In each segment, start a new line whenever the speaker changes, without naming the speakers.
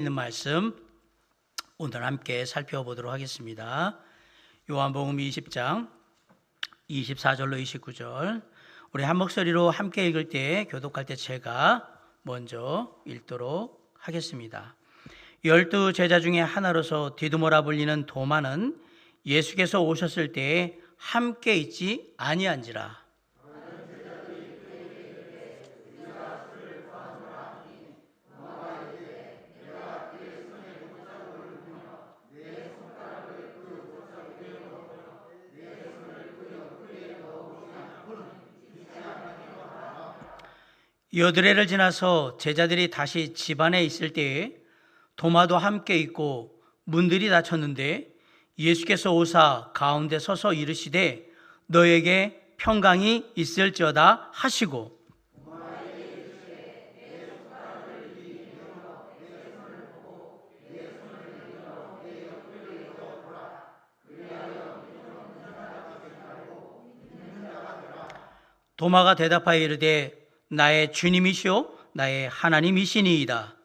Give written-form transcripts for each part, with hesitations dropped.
있는 말씀 오늘 함께 살펴보도록 하겠습니다. 요한복음 20장 24절로 29절 우리 한 목소리로 함께 읽을 때 교독할 때 제가 먼저 읽도록 하겠습니다. 12 제자 중에 하나로서 디두모라 불리는 도마는 예수께서 오셨을 때에 함께 있지 아니한지라. 여드레를 지나서 제자들이 다시 집안에 있을 때에 도마도 함께 있고 문들이 닫혔는데 예수께서 오사 가운데 서서 이르시되 너에게 평강이 있을지어다 하시고 도마가 대답하여 이르되 나의 주님이시오 나의 하나님이시니이다.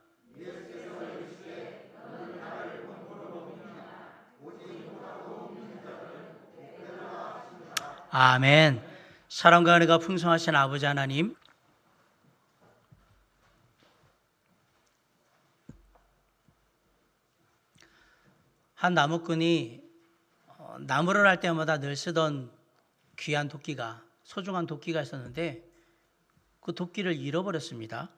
아멘. 사랑과 은혜가 풍성하신 아버지 하나님, 한 나무꾼이 나무를 할 때마다 늘 쓰던 귀한 도끼가, 소중한 도끼가 있었는데 그 도끼를 잃어버렸습니다.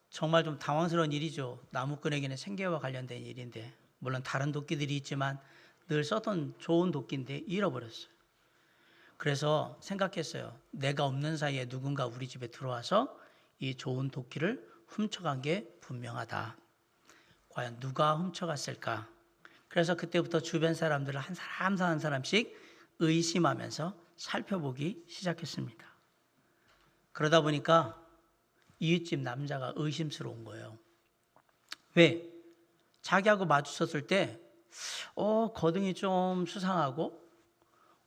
정말 좀 당황스러운 일이죠. 나무꾼에게는 생계와 관련된 일인데, 물론 다른 도끼들이 있지만 늘 썼던 좋은 도끼인데 잃어버렸어요. 그래서 생각했어요. 내가 없는 사이에 누군가 우리 집에 들어와서 이 좋은 도끼를 훔쳐간 게 분명하다. 과연 누가 훔쳐갔을까? 그래서 그때부터 주변 사람들을 한 사람 한 사람씩 의심하면서 살펴보기 시작했습니다. 그러다 보니까 이웃집 남자가 의심스러운 거예요. 왜? 자기하고 마주쳤을 때 거등이 좀 수상하고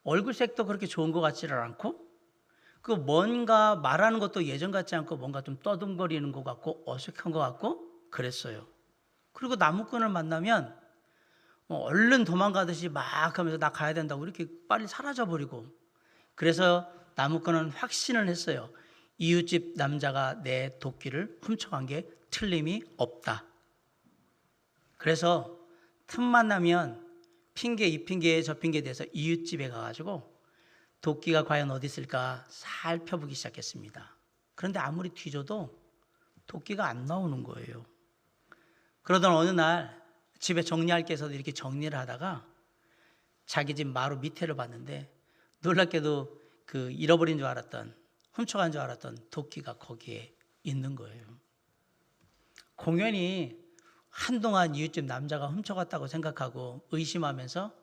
얼굴색도 그렇게 좋은 것 같지를 않고 그 뭔가 말하는 것도 예전 같지 않고 뭔가 좀 떠듬거리는 것 같고 어색한 것 같고 그랬어요. 그리고 나무꾼을 만나면 얼른 도망가듯이 막 하면서 나 가야 된다고 이렇게 빨리 사라져버리고, 그래서 나무꾼은 확신을 했어요. 이웃집 남자가 내 도끼를 훔쳐간 게 틀림이 없다. 그래서 틈만 나면 핑계 이 핑계에 저 핑계에 대해서 이웃집에 가가지고 도끼가 과연 어디 있을까 살펴보기 시작했습니다. 그런데 아무리 뒤져도 도끼가 안 나오는 거예요. 그러던 어느 날 집에 정리할 게 있어서 이렇게 정리를 하다가 자기 집 마루 밑에를 봤는데 놀랍게도 그 잃어버린 줄 알았던, 훔쳐간 줄 알았던 도끼가 거기에 있는 거예요. 공연히 한동안 이웃집 남자가 훔쳐갔다고 생각하고 의심하면서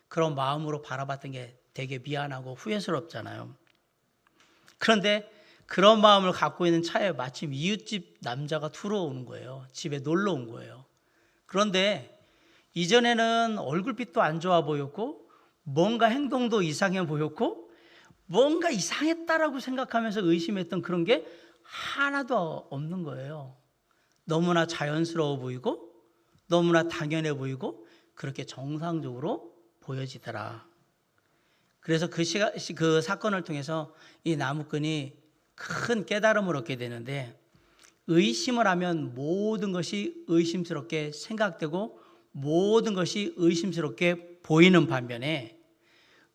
그런 마음으로 바라봤던 게 되게 미안하고 후회스럽잖아요. 그런데 그런 마음을 갖고 있는 차에 마침 이웃집 남자가 들어오는 거예요. 집에 놀러 온 거예요. 그런데 이전에는 얼굴빛도 안 좋아 보였고 뭔가 행동도 이상해 보였고 뭔가 이상했다라고 생각하면서 의심했던 그런 게 하나도 없는 거예요. 너무나 자연스러워 보이고 너무나 당연해 보이고 그렇게 정상적으로 보여지더라. 그래서 그 사건을 통해서 이 나무꾼이 큰 깨달음을 얻게 되는데, 의심을 하면 모든 것이 의심스럽게 생각되고 모든 것이 의심스럽게 보이는 반면에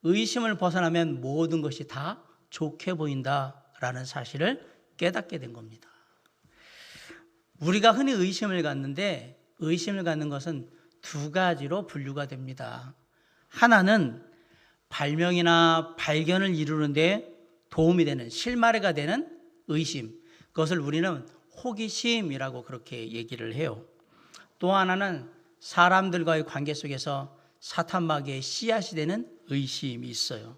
의심을 벗어나면 모든 것이 다 좋게 보인다라는 사실을 깨닫게 된 겁니다. 우리가 흔히 의심을 갖는데 의심을 갖는 것은 두 가지로 분류가 됩니다. 하나는 발명이나 발견을 이루는 데 도움이 되는, 실마리가 되는 의심, 그것을 우리는 호기심이라고 그렇게 얘기를 해요. 또 하나는 사람들과의 관계 속에서 사탄마귀의 씨앗이 되는 의심이 있어요.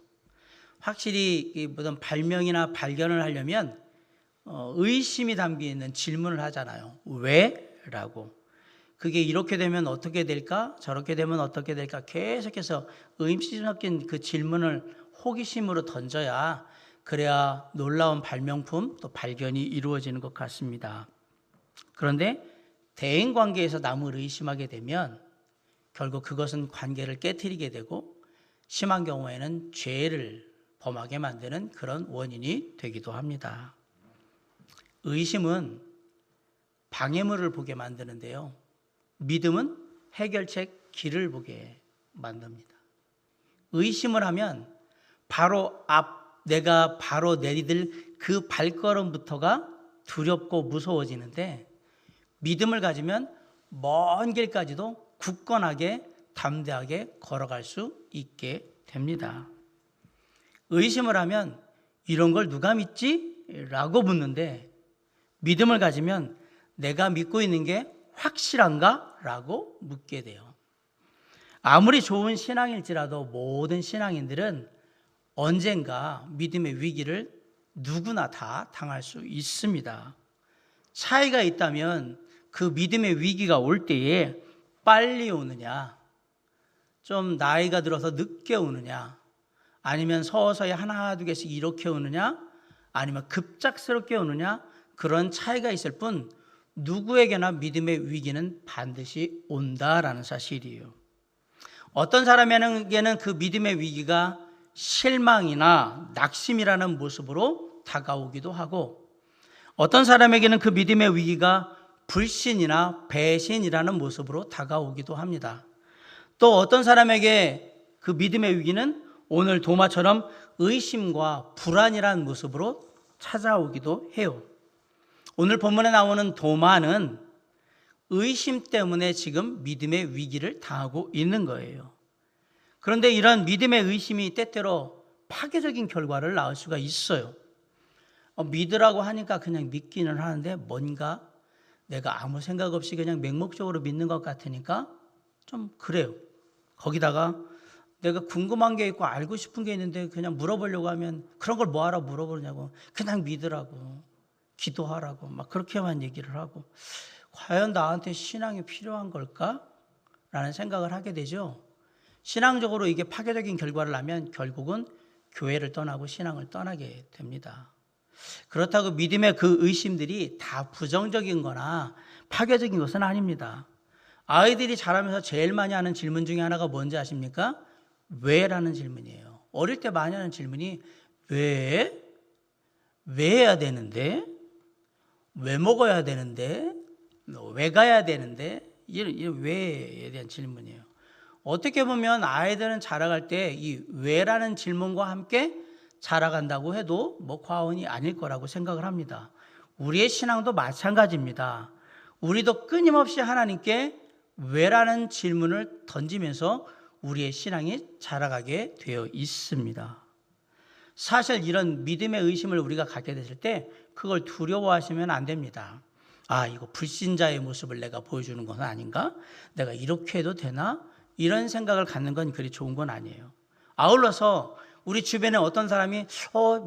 확실히 무슨 발명이나 발견을 하려면 의심이 담겨 있는 질문을 하잖아요. 왜? 라고. 그게 이렇게 되면 어떻게 될까? 저렇게 되면 어떻게 될까? 계속해서 의심 섞인 그 질문을 호기심으로 던져야 그래야 놀라운 발명품 또 발견이 이루어지는 것 같습니다. 그런데 대인 관계에서 남을 의심하게 되면 결국 그것은 관계를 깨트리게 되고 심한 경우에는 죄를 범하게 만드는 그런 원인이 되기도 합니다. 의심은 방해물을 보게 만드는데요. 믿음은 해결책 길을 보게 만듭니다. 의심을 하면 내가 바로 내디딜 그 발걸음부터가 두렵고 무서워지는데, 믿음을 가지면 먼 길까지도 굳건하게 담대하게 걸어갈 수 있게 됩니다. 의심을 하면 이런 걸 누가 믿지? 라고 묻는데, 믿음을 가지면 내가 믿고 있는 게 확실한가? 라고 묻게 돼요. 아무리 좋은 신앙일지라도 모든 신앙인들은 언젠가 믿음의 위기를 누구나 다 당할 수 있습니다. 차이가 있다면 그 믿음의 위기가 올 때에 빨리 오느냐, 좀 나이가 들어서 늦게 오느냐, 아니면 서서히 하나 두 개씩 이렇게 오느냐, 아니면 급작스럽게 오느냐, 그런 차이가 있을 뿐 누구에게나 믿음의 위기는 반드시 온다라는 사실이에요. 어떤 사람에게는 그 믿음의 위기가 실망이나 낙심이라는 모습으로 다가오기도 하고, 어떤 사람에게는 그 믿음의 위기가 불신이나 배신이라는 모습으로 다가오기도 합니다. 또 어떤 사람에게 그 믿음의 위기는 오늘 도마처럼 의심과 불안이라는 모습으로 찾아오기도 해요. 오늘 본문에 나오는 도마는 의심 때문에 지금 믿음의 위기를 당하고 있는 거예요. 그런데 이런 믿음의 의심이 때때로 파괴적인 결과를 낳을 수가 있어요. 믿으라고 하니까 그냥 믿기는 하는데 뭔가 내가 아무 생각 없이 그냥 맹목적으로 믿는 것 같으니까 좀 그래요. 거기다가 내가 궁금한 게 있고 알고 싶은 게 있는데 그냥 물어보려고 하면 그런 걸 뭐하러 물어보냐고, 그냥 믿으라고, 기도하라고 막 그렇게만 얘기를 하고, 과연 나한테 신앙이 필요한 걸까? 라는 생각을 하게 되죠. 신앙적으로 이게 파괴적인 결과를 낳으면 결국은 교회를 떠나고 신앙을 떠나게 됩니다. 그렇다고 믿음의 그 의심들이 다 부정적인 거나 파괴적인 것은 아닙니다. 아이들이 자라면서 제일 많이 하는 질문 중에 하나가 뭔지 아십니까? 왜? 라는 질문이에요. 어릴 때 많이 하는 질문이 왜? 왜 해야 되는데? 왜 먹어야 되는데? 왜 가야 되는데? 이런 왜에 대한 질문이에요. 어떻게 보면 아이들은 자라갈 때 이 왜라는 질문과 함께 자라간다고 해도 과언이 아닐 거라고 생각을 합니다. 우리의 신앙도 마찬가지입니다. 우리도 끊임없이 하나님께 왜라는 질문을 던지면서 우리의 신앙이 자라가게 되어 있습니다. 사실 이런 믿음의 의심을 우리가 갖게 됐을 때 그걸 두려워하시면 안 됩니다. 이거 불신자의 모습을 내가 보여주는 것은 아닌가? 내가 이렇게 해도 되나? 이런 생각을 갖는 건 그리 좋은 건 아니에요. 아울러서 우리 주변에 어떤 사람이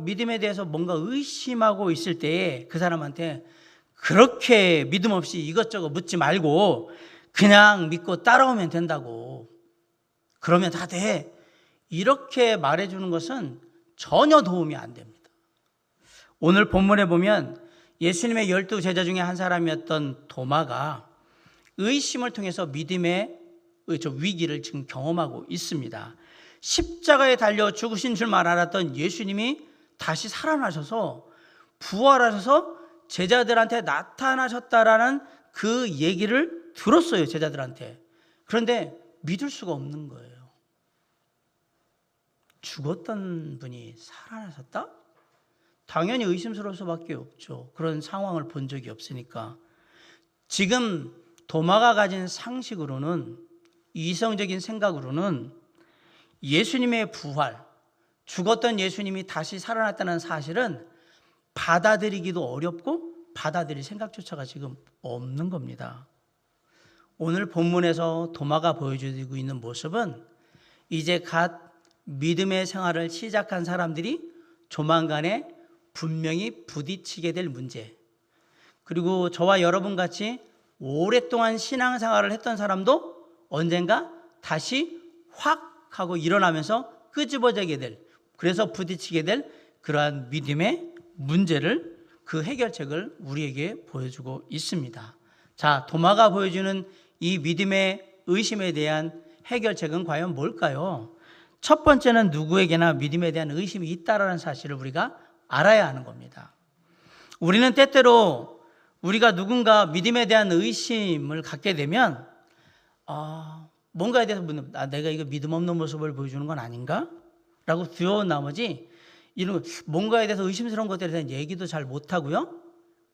믿음에 대해서 뭔가 의심하고 있을 때에 그 사람한테 그렇게 믿음 없이 이것저것 묻지 말고 그냥 믿고 따라오면 된다고, 그러면 다 돼, 이렇게 말해주는 것은 전혀 도움이 안 됩니다. 오늘 본문에 보면 예수님의 12 제자 중에 한 사람이었던 도마가 의심을 통해서 믿음의 위기를 지금 경험하고 있습니다. 십자가에 달려 죽으신 줄만 알았던 예수님이 다시 살아나셔서 부활하셔서 제자들한테 나타나셨다라는 그 얘기를 들었어요, 제자들한테. 그런데 믿을 수가 없는 거예요. 죽었던 분이 살아나셨다? 당연히 의심스러울 수밖에 없죠. 그런 상황을 본 적이 없으니까. 지금 도마가 가진 상식으로는, 이성적인 생각으로는 예수님의 부활, 죽었던 예수님이 다시 살아났다는 사실은 받아들이기도 어렵고 받아들일 생각조차가 지금 없는 겁니다. 오늘 본문에서 도마가 보여주고 있는 모습은 이제 갓 믿음의 생활을 시작한 사람들이 조만간에 분명히 부딪히게 될 문제, 그리고 저와 여러분 같이 오랫동안 신앙생활을 했던 사람도 언젠가 다시 확 하고 일어나면서 끄집어지게 될, 그래서 부딪히게 될 그러한 믿음의 문제를 그 해결책을 우리에게 보여주고 있습니다. 자, 도마가 보여주는 이 믿음의 의심에 대한 해결책은 과연 뭘까요? 첫 번째는 누구에게나 믿음에 대한 의심이 있다라는 사실을 우리가 알아야 하는 겁니다. 우리는 때때로 우리가 누군가 믿음에 대한 의심을 갖게 되면 뭔가에 대해서 묻는, 내가 이거 믿음 없는 모습을 보여주는 건 아닌가? 라고 두려운 나머지 이런 뭔가에 대해서 의심스러운 것들에 대한 얘기도 잘 못하고요.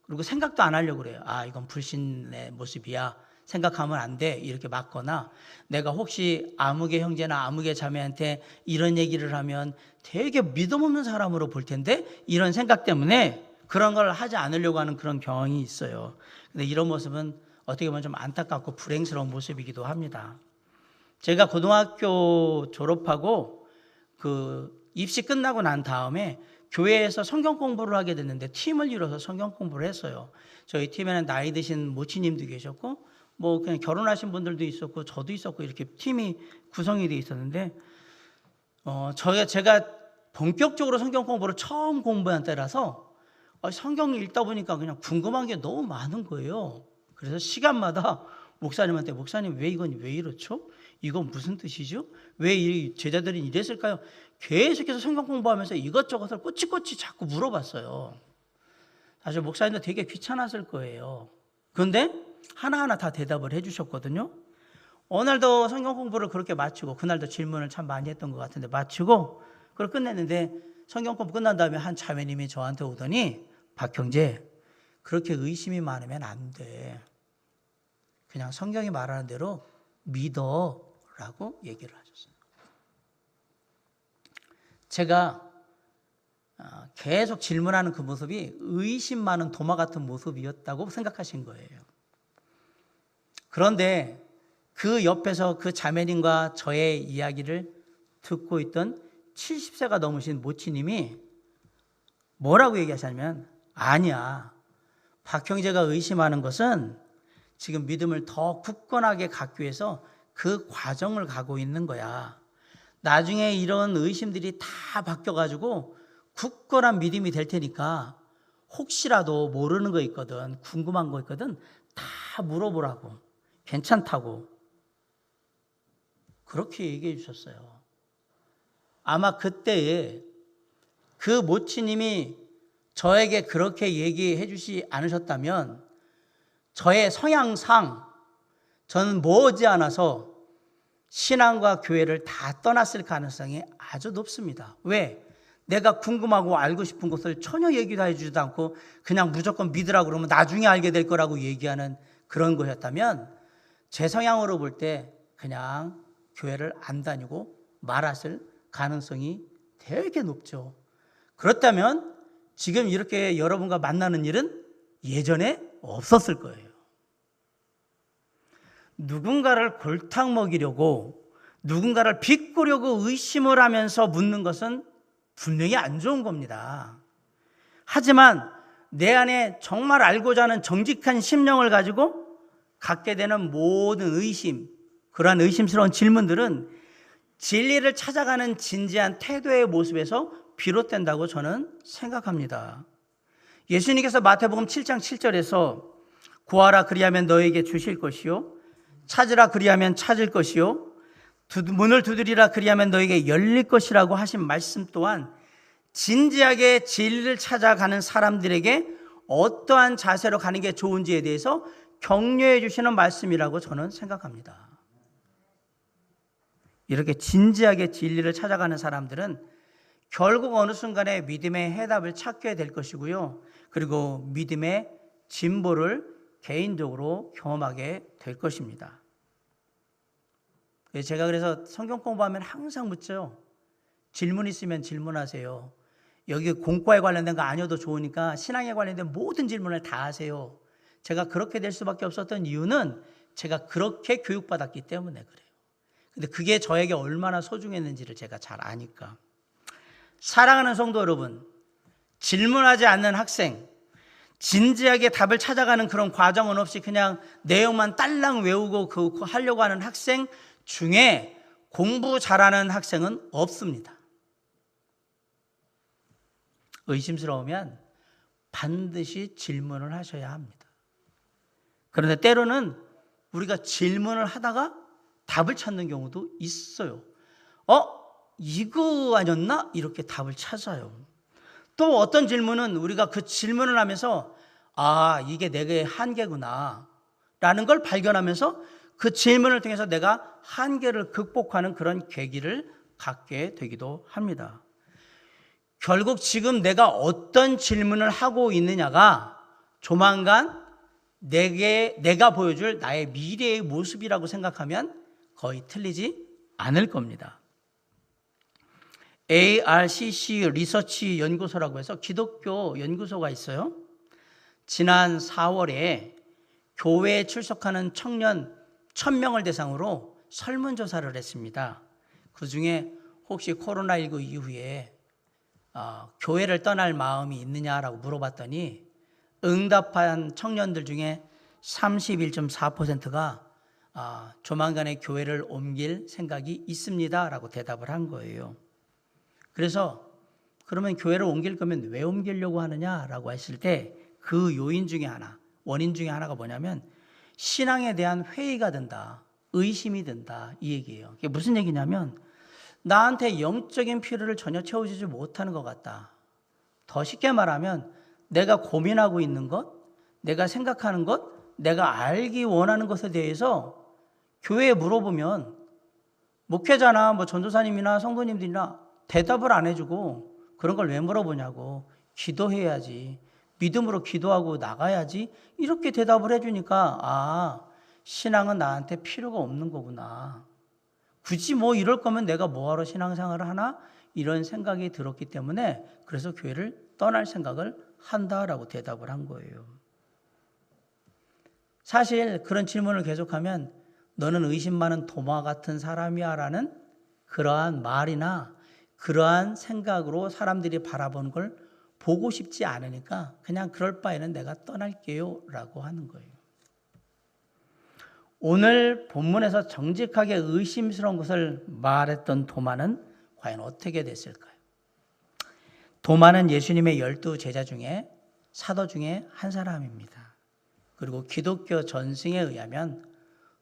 그리고 생각도 안 하려고 그래요. 이건 불신의 모습이야. 생각하면 안 돼. 이렇게 막거나 내가 혹시 아무개 형제나 아무개 자매한테 이런 얘기를 하면 되게 믿음 없는 사람으로 볼 텐데 이런 생각 때문에 그런 걸 하지 않으려고 하는 그런 경향이 있어요. 근데 이런 모습은 어떻게 보면 좀 안타깝고 불행스러운 모습이기도 합니다. 제가 고등학교 졸업하고 입시 끝나고 난 다음에 교회에서 성경 공부를 하게 됐는데 팀을 이뤄서 성경 공부를 했어요. 저희 팀에는 나이 드신 모치님도 계셨고 그냥 결혼하신 분들도 있었고 저도 있었고 이렇게 팀이 구성이 되어 있었는데 제가 본격적으로 성경 공부를 처음 공부한 때라서 성경을 읽다 보니까 그냥 궁금한 게 너무 많은 거예요. 그래서 시간마다 목사님한테 목사님 이건 왜 이렇죠? 이건 무슨 뜻이죠? 왜 이 제자들이 이랬을까요? 계속해서 성경 공부하면서 이것저것을 꼬치꼬치 자꾸 물어봤어요. 사실 목사님도 되게 귀찮았을 거예요. 그런데 하나하나 다 대답을 해주셨거든요. 어느 날도 성경 공부를 그렇게 마치고 그날도 질문을 참 많이 했던 것 같은데 마치고 그걸 끝냈는데 성경 공부 끝난 다음에 한 자매님이 저한테 오더니 박형제 그렇게 의심이 많으면 안 돼. 그냥 성경이 말하는 대로 믿어라고 얘기를 하셨어요. 제가 계속 질문하는 그 모습이 의심 많은 도마 같은 모습이었다고 생각하신 거예요. 그런데 그 옆에서 그 자매님과 저의 이야기를 듣고 있던 70세가 넘으신 모치님이 뭐라고 얘기하시냐면 아니야. 박형제가 의심하는 것은 지금 믿음을 더 굳건하게 갖기 위해서 그 과정을 가고 있는 거야. 나중에 이런 의심들이 다 바뀌어가지고 굳건한 믿음이 될 테니까 혹시라도 모르는 거 있거든, 궁금한 거 있거든, 다 물어보라고. 괜찮다고. 그렇게 얘기해 주셨어요. 아마 그때에 그 모치님이 저에게 그렇게 얘기해 주시 않으셨다면 저의 성향상 저는 머지않아서 신앙과 교회를 다 떠났을 가능성이 아주 높습니다. 왜? 내가 궁금하고 알고 싶은 것을 전혀 얘기도 해주지도 않고 그냥 무조건 믿으라고 그러면 나중에 알게 될 거라고 얘기하는 그런 거였다면 제 성향으로 볼 때 그냥 교회를 안 다니고 말았을 가능성이 되게 높죠. 그렇다면 지금 이렇게 여러분과 만나는 일은 예전에 없었을 거예요. 누군가를 골탕 먹이려고 누군가를 비꼬려고 의심을 하면서 묻는 것은 분명히 안 좋은 겁니다. 하지만 내 안에 정말 알고자 하는 정직한 심령을 가지고 갖게 되는 모든 의심, 그러한 의심스러운 질문들은 진리를 찾아가는 진지한 태도의 모습에서 비롯된다고 저는 생각합니다. 예수님께서 마태복음 7장 7절에서 구하라 그리하면 너에게 주실 것이요 찾으라 그리하면 찾을 것이요 문을 두드리라 그리하면 너에게 열릴 것이라고 하신 말씀 또한 진지하게 진리를 찾아가는 사람들에게 어떠한 자세로 가는 게 좋은지에 대해서 격려해 주시는 말씀이라고 저는 생각합니다. 이렇게 진지하게 진리를 찾아가는 사람들은 결국 어느 순간에 믿음의 해답을 찾게 될 것이고요. 그리고 믿음의 진보를 개인적으로 경험하게 될 것입니다. 제가 그래서 성경 공부하면 항상 묻죠. 질문 있으면 질문하세요. 여기 공과에 관련된 거 아니어도 좋으니까 신앙에 관련된 모든 질문을 다 하세요. 제가 그렇게 될 수밖에 없었던 이유는 제가 그렇게 교육받았기 때문에 그래요. 근데 그게 저에게 얼마나 소중했는지를 제가 잘 아니까. 사랑하는 성도 여러분, 질문하지 않는 학생, 진지하게 답을 찾아가는 그런 과정은 없이 그냥 내용만 딸랑 외우고 그거 하려고 하는 학생 중에 공부 잘하는 학생은 없습니다. 의심스러우면 반드시 질문을 하셔야 합니다. 그런데 때로는 우리가 질문을 하다가 답을 찾는 경우도 있어요. 이거 아니었나? 이렇게 답을 찾아요. 또 어떤 질문은 우리가 그 질문을 하면서 이게 내게 한계구나 라는 걸 발견하면서 그 질문을 통해서 내가 한계를 극복하는 그런 계기를 갖게 되기도 합니다. 결국 지금 내가 어떤 질문을 하고 있느냐가 조만간 내가 보여줄 나의 미래의 모습이라고 생각하면 거의 틀리지 않을 겁니다. ARCC 리서치 연구소라고 해서 기독교 연구소가 있어요. 지난 4월에 교회에 출석하는 청년 1000명을 대상으로 설문조사를 했습니다. 그중에 혹시 코로나19 이후에 교회를 떠날 마음이 있느냐라고 물어봤더니 응답한 청년들 중에 31.4%가 조만간에 교회를 옮길 생각이 있습니다 라고 대답을 한 거예요. 그래서 그러면 교회를 옮길 거면 왜 옮기려고 하느냐라고 했을 때 그 요인 중에 하나, 원인 중에 하나가 뭐냐면 신앙에 대한 회의가 든다, 의심이 든다 이 얘기예요. 이게 무슨 얘기냐면 나한테 영적인 필요를 전혀 채워주지 못하는 것 같다. 더 쉽게 말하면 내가 고민하고 있는 것, 내가 생각하는 것, 내가 알기 원하는 것에 대해서 교회에 물어보면 목회자나 전도사님이나 성도님들이나 대답을 안 해주고 그런 걸 왜 물어보냐고, 기도해야지, 믿음으로 기도하고 나가야지 이렇게 대답을 해주니까 신앙은 나한테 필요가 없는 거구나. 굳이 이럴 거면 내가 뭐하러 신앙생활을 하나? 이런 생각이 들었기 때문에 그래서 교회를 떠날 생각을 한다라고 대답을 한 거예요. 사실 그런 질문을 계속하면 너는 의심 많은 도마 같은 사람이야 라는 그러한 말이나 그러한 생각으로 사람들이 바라보는 걸 보고 싶지 않으니까 그냥 그럴 바에는 내가 떠날게요 라고 하는 거예요. 오늘 본문에서 정직하게 의심스러운 것을 말했던 도마는 과연 어떻게 됐을까요? 도마는 예수님의 12 제자 중에 사도 중에 한 사람입니다. 그리고 기독교 전승에 의하면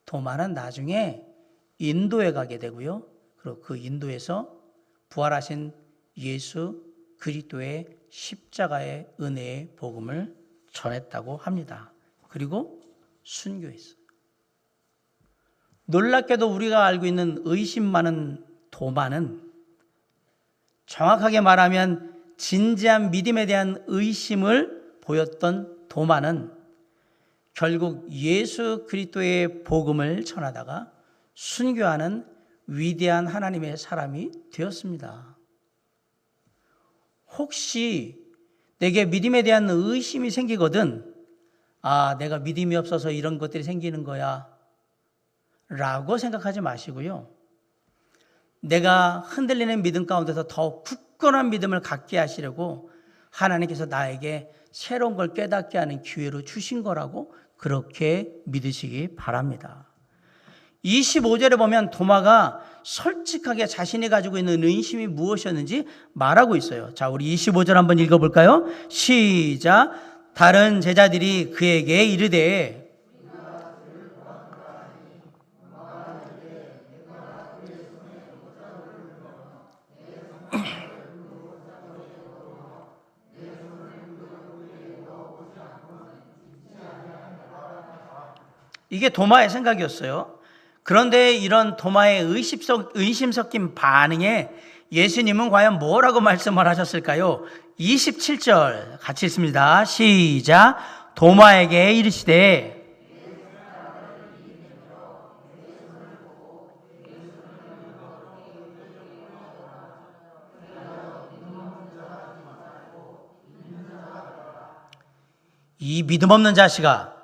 도마는 나중에 인도에 가게 되고요. 그리고 그 인도에서 부활하신 예수 그리스도의 십자가의 은혜의 복음을 전했다고 합니다. 그리고 순교했어요. 놀랍게도 우리가 알고 있는 의심 많은 도마는 정확하게 말하면 진지한 믿음에 대한 의심을 보였던 도마는 결국 예수 그리스도의 복음을 전하다가 순교하는 위대한 하나님의 사람이 되었습니다. 혹시 내게 믿음에 대한 의심이 생기거든, 내가 믿음이 없어서 이런 것들이 생기는 거야 라고 생각하지 마시고요. 내가 흔들리는 믿음 가운데서 더 굳건한 믿음을 갖게 하시려고 하나님께서 나에게 새로운 걸 깨닫게 하는 기회로 주신 거라고 그렇게 믿으시기 바랍니다. 25절에 보면 도마가 솔직하게 자신이 가지고 있는 의심이 무엇이었는지 말하고 있어요. 자, 우리 25절 한번 읽어볼까요? 시작. 다른 제자들이 그에게 이르되 이게 도마의 생각이었어요. 그런데 이런 도마의 의심 섞인 반응에 예수님은 과연 뭐라고 말씀을 하셨을까요? 27절 같이 읽습니다. 시작. 도마에게 이르시되 이 믿음 없는 자식아,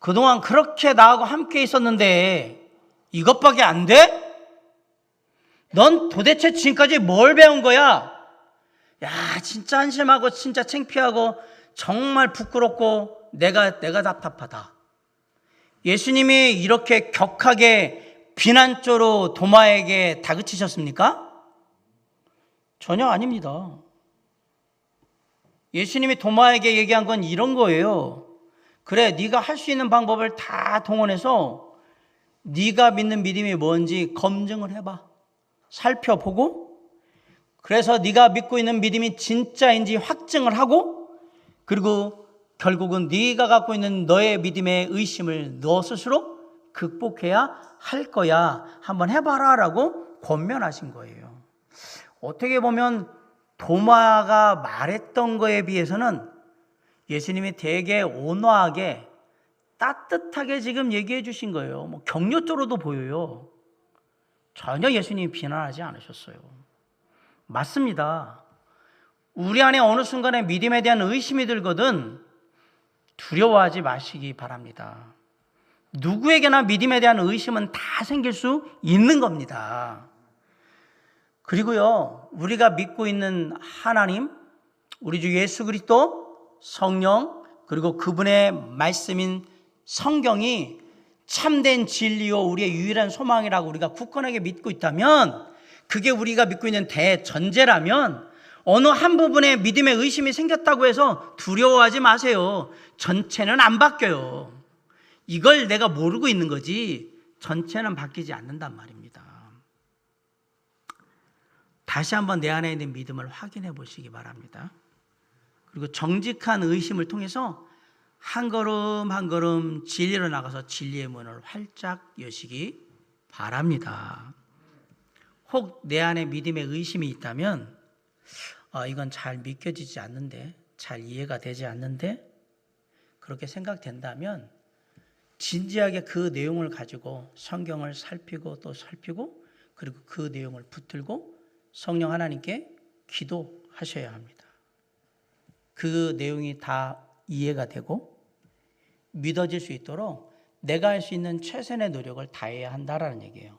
그동안 그렇게 나하고 함께 있었는데 이것밖에 안 돼? 넌 도대체 지금까지 뭘 배운 거야? 야, 진짜 한심하고 진짜 창피하고 정말 부끄럽고 내가 답답하다. 예수님이 이렇게 격하게 비난조로 도마에게 다그치셨습니까? 전혀 아닙니다. 예수님이 도마에게 얘기한 건 이런 거예요. 그래, 네가 할 수 있는 방법을 다 동원해서 네가 믿는 믿음이 뭔지 검증을 해봐. 살펴보고, 그래서 네가 믿고 있는 믿음이 진짜인지 확증을 하고, 그리고 결국은 네가 갖고 있는 너의 믿음의 의심을 너 스스로 극복해야 할 거야. 한번 해봐라 라고 권면하신 거예요. 어떻게 보면 도마가 말했던 거에 비해서는 예수님이 되게 온화하게 따뜻하게 지금 얘기해 주신 거예요. 뭐 격려조로도 보여요. 전혀 예수님이 비난하지 않으셨어요. 맞습니다. 우리 안에 어느 순간에 믿음에 대한 의심이 들거든 두려워하지 마시기 바랍니다. 누구에게나 믿음에 대한 의심은 다 생길 수 있는 겁니다. 그리고요, 우리가 믿고 있는 하나님, 우리 주 예수 그리스도, 성령, 그리고 그분의 말씀인 성경이 참된 진리요 우리의 유일한 소망이라고 우리가 굳건하게 믿고 있다면, 그게 우리가 믿고 있는 대전제라면 어느 한 부분에 믿음의 의심이 생겼다고 해서 두려워하지 마세요. 전체는 안 바뀌어요. 이걸 내가 모르고 있는 거지 전체는 바뀌지 않는단 말입니다. 다시 한번 내 안에 있는 믿음을 확인해 보시기 바랍니다. 그리고 정직한 의심을 통해서 한 걸음 한 걸음 진리로 나가서 진리의 문을 활짝 여시기 바랍니다. 혹 내 안에 믿음의 의심이 있다면 이건 잘 믿겨지지 않는데, 잘 이해가 되지 않는데, 그렇게 생각된다면 진지하게 그 내용을 가지고 성경을 살피고 또 살피고, 그리고 그 내용을 붙들고 성령 하나님께 기도하셔야 합니다. 그 내용이 다 이해가 되고 믿어질 수 있도록 내가 할 수 있는 최선의 노력을 다해야 한다라는 얘기예요.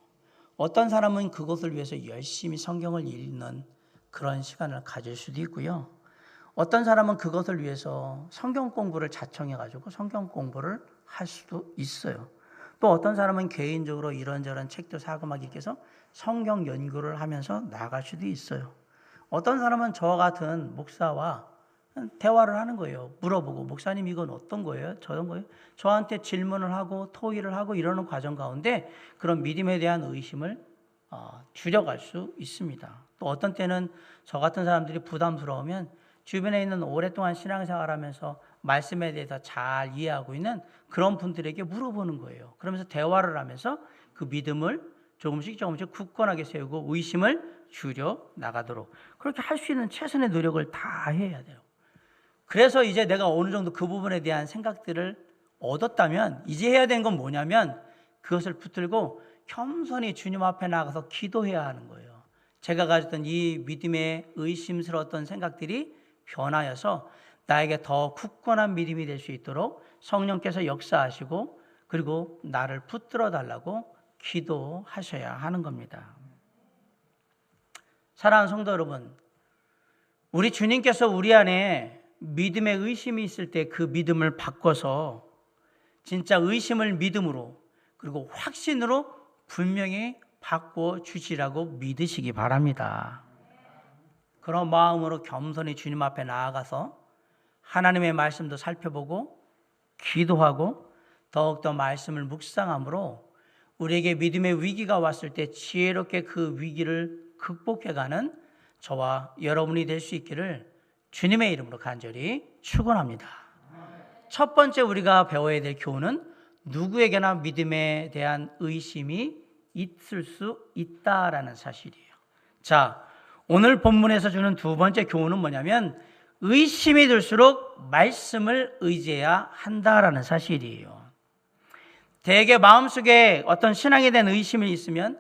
어떤 사람은 그것을 위해서 열심히 성경을 읽는 그런 시간을 가질 수도 있고요. 어떤 사람은 그것을 위해서 성경 공부를 자청해가지고 성경 공부를 할 수도 있어요. 또 어떤 사람은 개인적으로 이런저런 책도 사고 막 읽어서 성경 연구를 하면서 나아갈 수도 있어요. 어떤 사람은 저와 같은 목사와 대화를 하는 거예요. 물어보고, 목사님 이건 어떤 거예요? 저런 거예요? 저한테 질문을 하고 토의를 하고 이러는 과정 가운데 그런 믿음에 대한 의심을 줄여갈 수 있습니다. 또 어떤 때는 저 같은 사람들이 부담스러우면 주변에 있는 오랫동안 신앙생활하면서 말씀에 대해서 잘 이해하고 있는 그런 분들에게 물어보는 거예요. 그러면서 대화를 하면서 그 믿음을 조금씩 굳건하게 세우고 의심을 줄여 나가도록 그렇게 할 수 있는 최선의 노력을 다 해야 돼요. 그래서 이제 내가 어느 정도 그 부분에 대한 생각들을 얻었다면 이제 해야 되는 건 뭐냐면 그것을 붙들고 겸손히 주님 앞에 나가서 기도해야 하는 거예요. 제가 가졌던 이 믿음의 의심스러웠던 생각들이 변하여서 나에게 더 굳건한 믿음이 될 수 있도록 성령께서 역사하시고 그리고 나를 붙들어 달라고 기도하셔야 하는 겁니다. 사랑하는 성도 여러분, 우리 주님께서 우리 안에 믿음의 의심이 있을 때 그 믿음을 바꿔서 진짜 의심을 믿음으로 그리고 확신으로 분명히 바꿔 주시라고 믿으시기 바랍니다. 그런 마음으로 겸손히 주님 앞에 나아가서 하나님의 말씀도 살펴보고 기도하고 더욱더 말씀을 묵상함으로 우리에게 믿음의 위기가 왔을 때 지혜롭게 그 위기를 극복해가는 저와 여러분이 될 수 있기를 주님의 이름으로 간절히 축원합니다. 첫 번째 우리가 배워야 될 교훈은 누구에게나 믿음에 대한 의심이 있을 수 있다라는 사실이에요. 자, 오늘 본문에서 주는 두 번째 교훈은 뭐냐면 의심이 들수록 말씀을 의지해야 한다라는 사실이에요. 대개 마음속에 어떤 신앙에 대한 의심이 있으면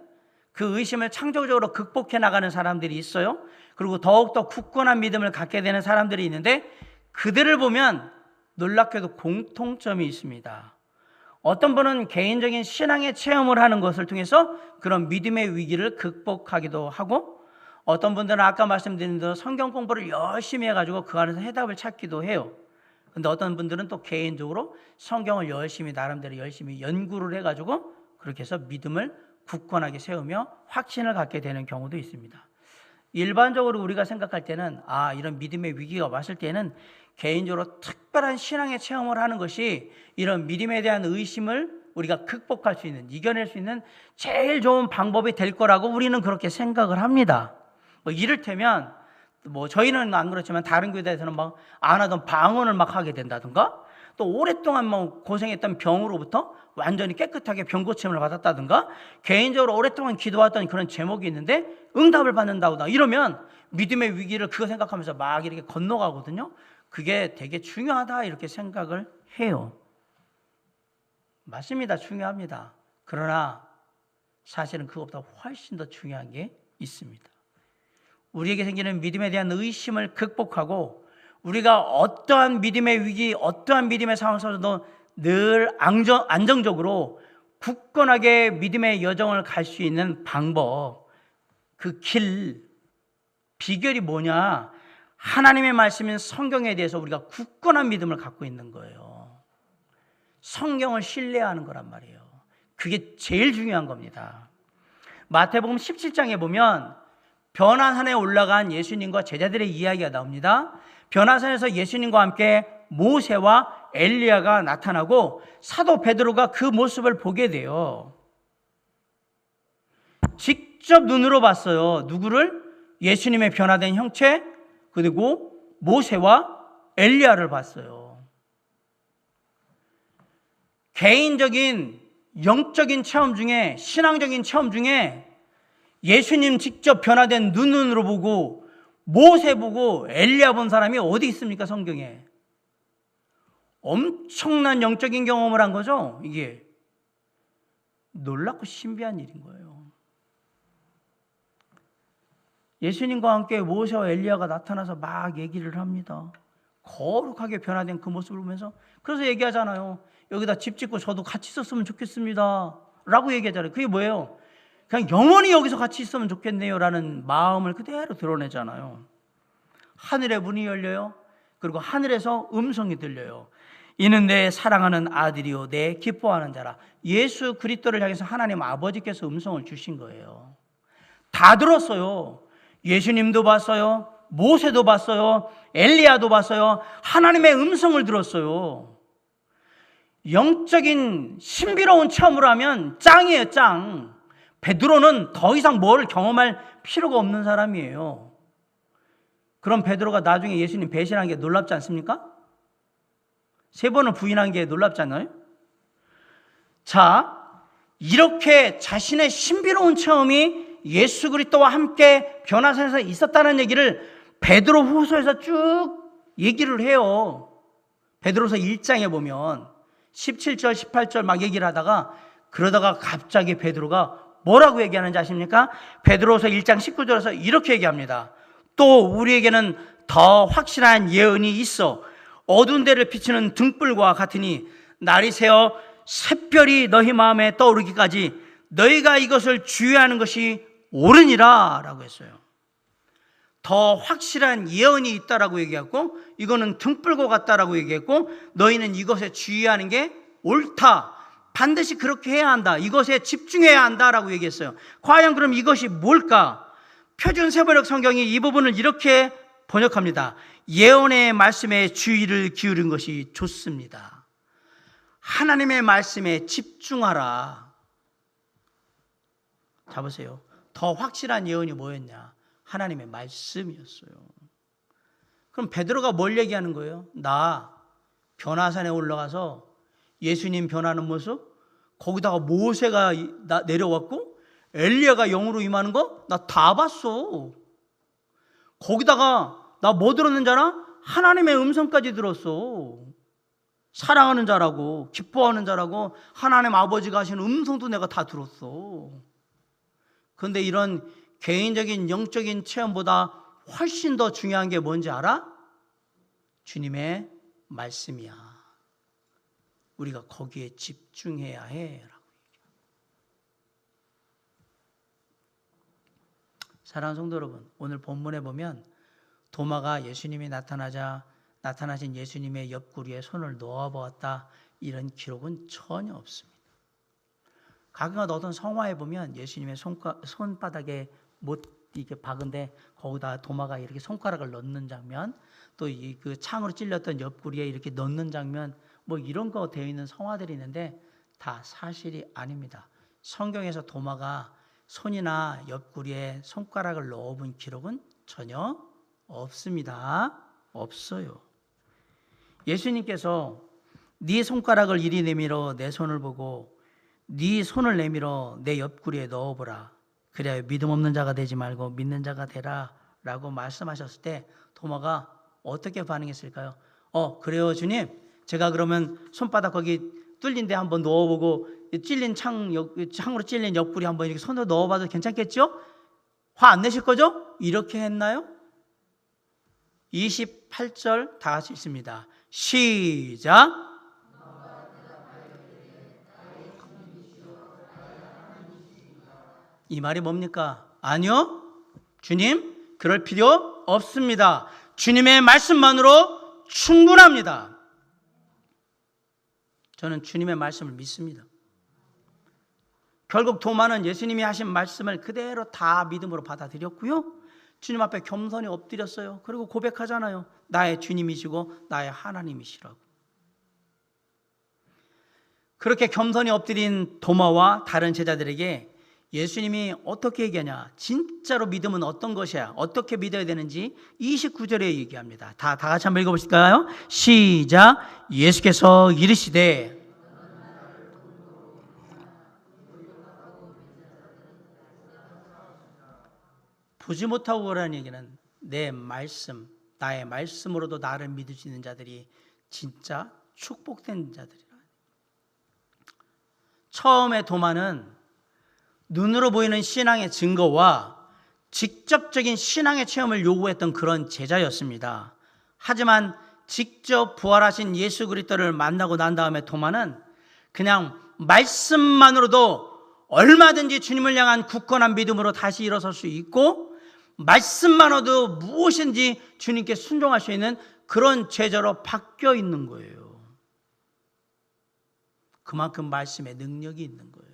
그 의심을 창조적으로 극복해 나가는 사람들이 있어요. 그리고 더욱더 굳건한 믿음을 갖게 되는 사람들이 있는데 그들을 보면 놀랍게도 공통점이 있습니다. 어떤 분은 개인적인 신앙의 체험을 하는 것을 통해서 그런 믿음의 위기를 극복하기도 하고 어떤 분들은 아까 말씀드린 대로 성경 공부를 열심히 해가지고 그 안에서 해답을 찾기도 해요. 근데 어떤 분들은 또 개인적으로 성경을 열심히 나름대로 열심히 연구를 해가지고 그렇게 해서 믿음을 굳건하게 세우며 확신을 갖게 되는 경우도 있습니다. 일반적으로 우리가 생각할 때는 이런 믿음의 위기가 왔을 때는 개인적으로 특별한 신앙의 체험을 하는 것이 이런 믿음에 대한 의심을 우리가 극복할 수 있는, 이겨낼 수 있는 제일 좋은 방법이 될 거라고 우리는 그렇게 생각을 합니다. 이를테면 저희는 안 그렇지만 다른 교회에서는 안 하던 방언을 하게 된다든가, 또 오랫동안 고생했던 병으로부터 완전히 깨끗하게 병 고침을 받았다든가, 개인적으로 오랫동안 기도했던 그런 제목이 있는데 응답을 받는다거나 이러면 믿음의 위기를 그거 생각하면서 이렇게 건너가거든요. 그게 되게 중요하다 이렇게 생각을 해요. 맞습니다. 중요합니다. 그러나 사실은 그것보다 훨씬 더 중요한 게 있습니다. 우리에게 생기는 믿음에 대한 의심을 극복하고 우리가 어떠한 믿음의 위기, 어떠한 믿음의 상황 속에서도 늘 안정적으로 굳건하게 믿음의 여정을 갈 수 있는 방법, 그 길, 비결이 뭐냐? 하나님의 말씀인 성경에 대해서 우리가 굳건한 믿음을 갖고 있는 거예요. 성경을 신뢰하는 거란 말이에요. 그게 제일 중요한 겁니다. 마태복음 17장에 보면 변화산에 올라간 예수님과 제자들의 이야기가 나옵니다. 변화산에서 예수님과 함께 모세와 엘리야가 나타나고 사도 베드로가 그 모습을 보게 돼요. 직접 눈으로 봤어요. 누구를? 예수님의 변화된 형체, 그리고 모세와 엘리야를 봤어요. 개인적인 영적인 체험 중에, 신앙적인 체험 중에 예수님 직접 변화된 눈으로 보고 모세 보고 엘리야 본 사람이 어디 있습니까? 성경에. 엄청난 영적인 경험을 한 거죠. 이게 놀랍고 신비한 일인 거예요. 예수님과 함께 모세와 엘리야가 나타나서 얘기를 합니다. 거룩하게 변화된 그 모습을 보면서, 그래서 얘기하잖아요. 여기다 집 짓고 저도 같이 있었으면 좋겠습니다 라고 얘기하잖아요. 그게 뭐예요? 그냥 영원히 여기서 같이 있으면 좋겠네요 라는 마음을 그대로 드러내잖아요. 하늘의 문이 열려요. 그리고 하늘에서 음성이 들려요. 이는 내 사랑하는 아들이요 내 기뻐하는 자라. 예수 그리스도를 향해서 하나님 아버지께서 음성을 주신 거예요. 다 들었어요. 예수님도 봤어요. 모세도 봤어요. 엘리야도 봤어요. 하나님의 음성을 들었어요. 영적인 신비로운 체험을 하면 짱이에요, 짱. 베드로는 더 이상 뭘 경험할 필요가 없는 사람이에요. 그럼 베드로가 나중에 예수님 배신한 게 놀랍지 않습니까? 3번을 부인한 게 놀랍지 않나요? 자, 이렇게 자신의 신비로운 체험이 예수 그리스도와 함께 변화산에서 있었다는 얘기를 베드로 후서에서 쭉 얘기를 해요. 베드로서 1장에 보면 17절, 18절 얘기를 하다가, 그러다가 갑자기 베드로가 뭐라고 얘기하는지 아십니까? 베드로서 1장 19절에서 이렇게 얘기합니다. 또 우리에게는 더 확실한 예언이 있어 어두운 데를 비추는 등불과 같으니 날이 새어 샛별이 너희 마음에 떠오르기까지 너희가 이것을 주의하는 것이 옳으니라 라고 했어요. 더 확실한 예언이 있다라고 얘기했고, 이거는 등불과 같다라고 얘기했고, 너희는 이것에 주의하는 게 옳다, 반드시 그렇게 해야 한다, 이것에 집중해야 한다라고 얘기했어요. 과연 그럼 이것이 뭘까? 표준 세번역 성경이 이 부분을 이렇게 번역합니다. 예언의 말씀에 주의를 기울인 것이 좋습니다. 하나님의 말씀에 집중하라. 자 보세요. 더 확실한 예언이 뭐였냐? 하나님의 말씀이었어요. 그럼 베드로가 뭘 얘기하는 거예요? 나 변화산에 올라가서 예수님 변하는 모습, 거기다가 모세가 내려왔고 엘리야가 영으로 임하는 거 나 다 봤어. 거기다가 나 뭐 들었는 줄 알아? 하나님의 음성까지 들었어. 사랑하는 자라고, 기뻐하는 자라고 하나님 아버지가 하시는 음성도 내가 다 들었어. 그런데 이런 개인적인 영적인 체험보다 훨씬 더 중요한 게 뭔지 알아? 주님의 말씀이야. 우리가 거기에 집중해야 해 라고. 사랑하는 성도 여러분, 오늘 본문에 보면 도마가 예수님이 나타나신 예수님의 옆구리에 손을 놓아보았다, 이런 기록은 전혀 없습니다. 가끔가다 어떤 성화에 보면 예수님의 손바닥에 못 이렇게 박은데 거기다 도마가 이렇게 손가락을 넣는 장면, 또 이 그 창으로 찔렸던 옆구리에 이렇게 넣는 장면, 뭐 이런 거 되어 있는 성화들이 있는데 다 사실이 아닙니다. 성경에서 도마가 손이나 옆구리에 손가락을 넣어본 기록은 전혀 없습니다. 없어요. 예수님께서 네 손가락을 이리 내밀어 내 손을 보고 네 손을 내밀어 내 옆구리에 넣어보라. 그래야 믿음 없는 자가 되지 말고 믿는 자가 되라 라고 말씀하셨을 때 도마가 어떻게 반응했을까요? 그래요 주님, 제가 그러면 손바닥 거기 뚫린 데 한번 넣어보고 찔린 창으로 찔린 옆구리 한번 이렇게 손으로 넣어봐도 괜찮겠죠? 화 안 내실 거죠? 이렇게 했나요? 28절 다 같이 읽습니다. 시작. 이 말이 뭡니까? 아니요, 주님, 그럴 필요 없습니다. 주님의 말씀만으로 충분합니다. 저는 주님의 말씀을 믿습니다. 결국 도마는 예수님이 하신 말씀을 그대로 다 믿음으로 받아들였고요, 주님 앞에 겸손히 엎드렸어요. 그리고 고백하잖아요. 나의 주님이시고 나의 하나님이시라고. 그렇게 겸손히 엎드린 도마와 다른 제자들에게 예수님이 어떻게 얘기하냐, 진짜로 믿음은 어떤 것이야, 어떻게 믿어야 되는지 29절에 얘기합니다. 다 같이 한번 읽어보실까요? 시작. 예수께서 이르시되 보지 못하고 오라는 얘기는 내 말씀, 나의 말씀으로도 나를 믿을 수 있는 자들이 진짜 축복된 자들이라. 처음에 도마는 눈으로 보이는 신앙의 증거와 직접적인 신앙의 체험을 요구했던 그런 제자였습니다. 하지만 직접 부활하신 예수 그리스도를 만나고 난 다음에 도마는 그냥 말씀만으로도 얼마든지 주님을 향한 굳건한 믿음으로 다시 일어설 수 있고, 말씀만으로도 무엇인지 주님께 순종할 수 있는 그런 제자로 바뀌어 있는 거예요. 그만큼 말씀에 능력이 있는 거예요.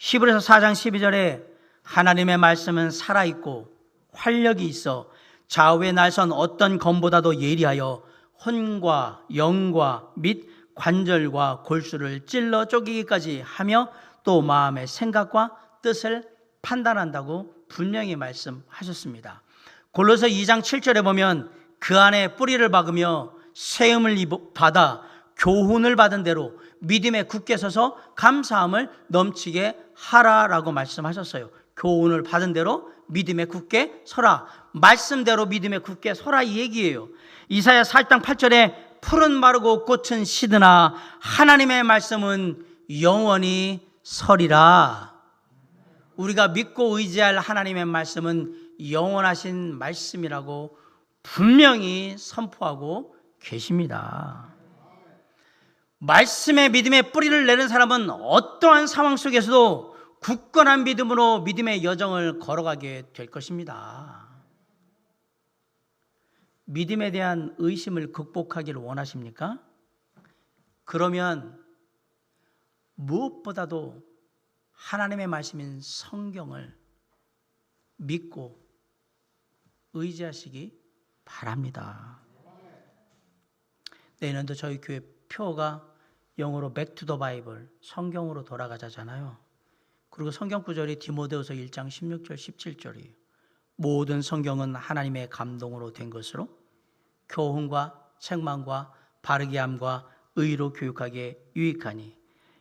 히브리서 4장 12절에 하나님의 말씀은 살아있고 활력이 있어 좌우에 날선 어떤 검보다도 예리하여 혼과 영과 및 관절과 골수를 찔러 쪼개기까지 하며 또 마음의 생각과 뜻을 판단한다고 분명히 말씀하셨습니다. 골로새 2장 7절에 보면 그 안에 뿌리를 박으며 세움을 받아 교훈을 받은 대로 믿음에 굳게 서서 감사함을 넘치게 하라라고 말씀하셨어요. 교훈을 받은 대로 믿음에 굳게 서라, 말씀대로 믿음에 굳게 서라, 이 얘기예요. 이사야 4장 8절에 풀은 마르고 꽃은 시드나 하나님의 말씀은 영원히 서리라. 우리가 믿고 의지할 하나님의 말씀은 영원하신 말씀이라고 분명히 선포하고 계십니다. 말씀의 믿음의 뿌리를 내는 사람은 어떠한 상황 속에서도 굳건한 믿음으로 믿음의 여정을 걸어가게 될 것입니다. 믿음에 대한 의심을 극복하기를 원하십니까? 그러면 무엇보다도 하나님의 말씀인 성경을 믿고 의지하시기 바랍니다. 내년도 저희 교회 표가 영어로 Back to the Bible, 성경으로 돌아가자잖아요. 그리고 성경 구절이 디모데후서 1장 16절 17절이에요. 모든 성경은 하나님의 감동으로 된 것으로 교훈과 책망과 바르게 함과 의로 교육하기에 유익하니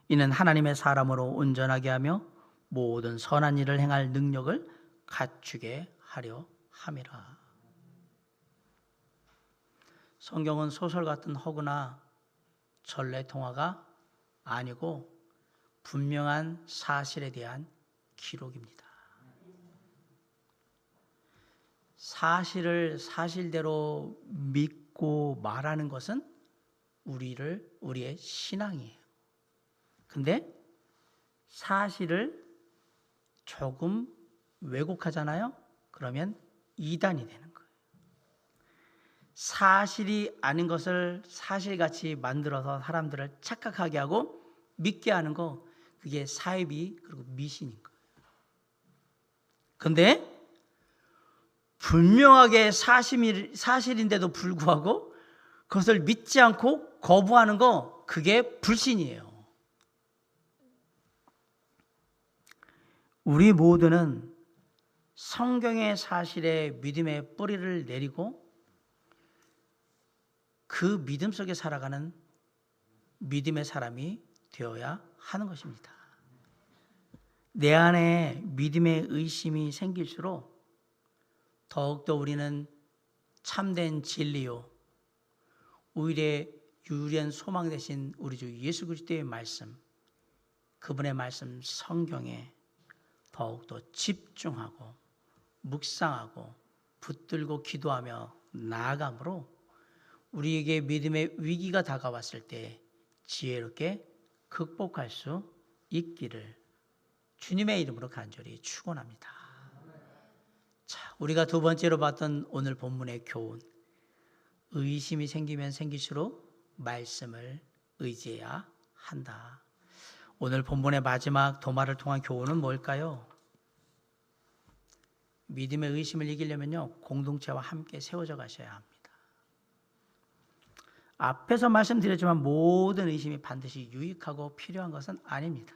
이는 하나님의 사람으로 온전하게 하며 모든 선한 일을 행할 능력을 갖추게 하려 함이라. 성경은 소설 같은 허구나 전래통화가 아니고 분명한 사실에 대한 기록입니다. 사실을 사실대로 믿고 말하는 것은 우리의 신앙이에요. 근데 사실을 조금 왜곡하잖아요? 그러면 이단이 되는 거예요. 사실이 아닌 것을 사실같이 만들어서 사람들을 착각하게 하고 믿게 하는 거, 그게 사이비 그리고 미신인 거예요. 근데 분명하게 사실인데도 불구하고 그것을 믿지 않고 거부하는 거, 그게 불신이에요. 우리 모두는 성경의 사실에 믿음의 뿌리를 내리고 그 믿음 속에 살아가는 믿음의 사람이 되어야 하는 것입니다. 내 안에 믿음의 의심이 생길수록 더욱더 우리는 참된 진리요, 우리의 유일한 소망 되신 우리 주 예수 그리스도의 말씀, 그분의 말씀 성경에 더욱더 집중하고 묵상하고 붙들고 기도하며 나아감으로 우리에게 믿음의 위기가 다가왔을 때 지혜롭게 극복할 수 있기를 주님의 이름으로 간절히 축원합니다. 자, 우리가 두 번째로 봤던 오늘 본문의 교훈, 의심이 생기면 생길수록 말씀을 의지해야 한다. 오늘 본문의 마지막 도마를 통한 교훈은 뭘까요? 믿음의 의심을 이기려면요, 공동체와 함께 세워져 가셔야 합니다. 앞에서 말씀드렸지만 모든 의심이 반드시 유익하고 필요한 것은 아닙니다.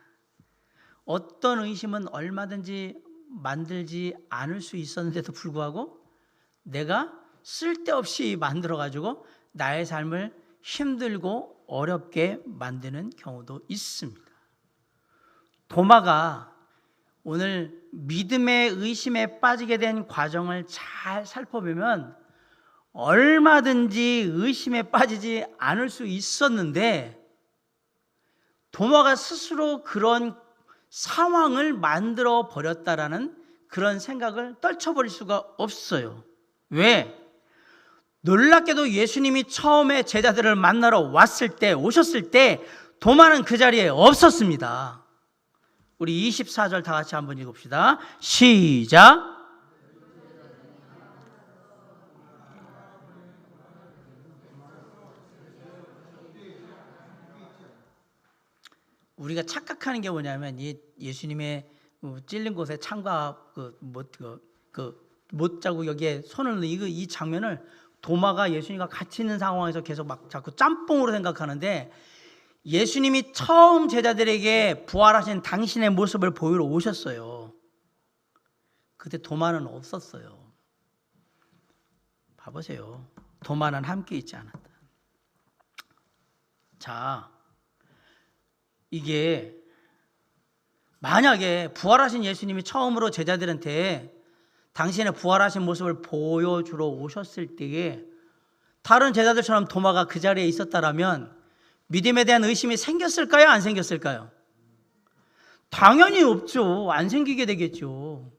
어떤 의심은 얼마든지 만들지 않을 수 있었는데도 불구하고 내가 쓸데없이 만들어가지고 나의 삶을 힘들고 어렵게 만드는 경우도 있습니다. 도마가 오늘 믿음의 의심에 빠지게 된 과정을 잘 살펴보면 얼마든지 의심에 빠지지 않을 수 있었는데 도마가 스스로 그런 상황을 만들어 버렸다라는 그런 생각을 떨쳐버릴 수가 없어요. 왜? 놀랍게도 예수님이 처음에 제자들을 만나러 오셨을 때 도마는 그 자리에 없었습니다. 우리 24절 다 같이 한번 읽읍시다. 시작. 우리가 착각하는 게 뭐냐면 이 예수님의 찔린 곳에 창과 못 자고 여기에 손을 넣는 이 장면을 도마가 예수님과 같이 있는 상황에서 계속 막 자꾸 짬뽕으로 생각하는데, 예수님이 처음 제자들에게 부활하신 당신의 모습을 보이러 오셨어요. 그때 도마는 없었어요. 봐보세요. 도마는 함께 있지 않았다. 자, 이게 만약에 부활하신 예수님이 처음으로 제자들한테 당신의 부활하신 모습을 보여주러 오셨을 때에 다른 제자들처럼 도마가 그 자리에 있었다라면 믿음에 대한 의심이 생겼을까요? 안 생겼을까요? 당연히 없죠. 안 생기게 되겠죠.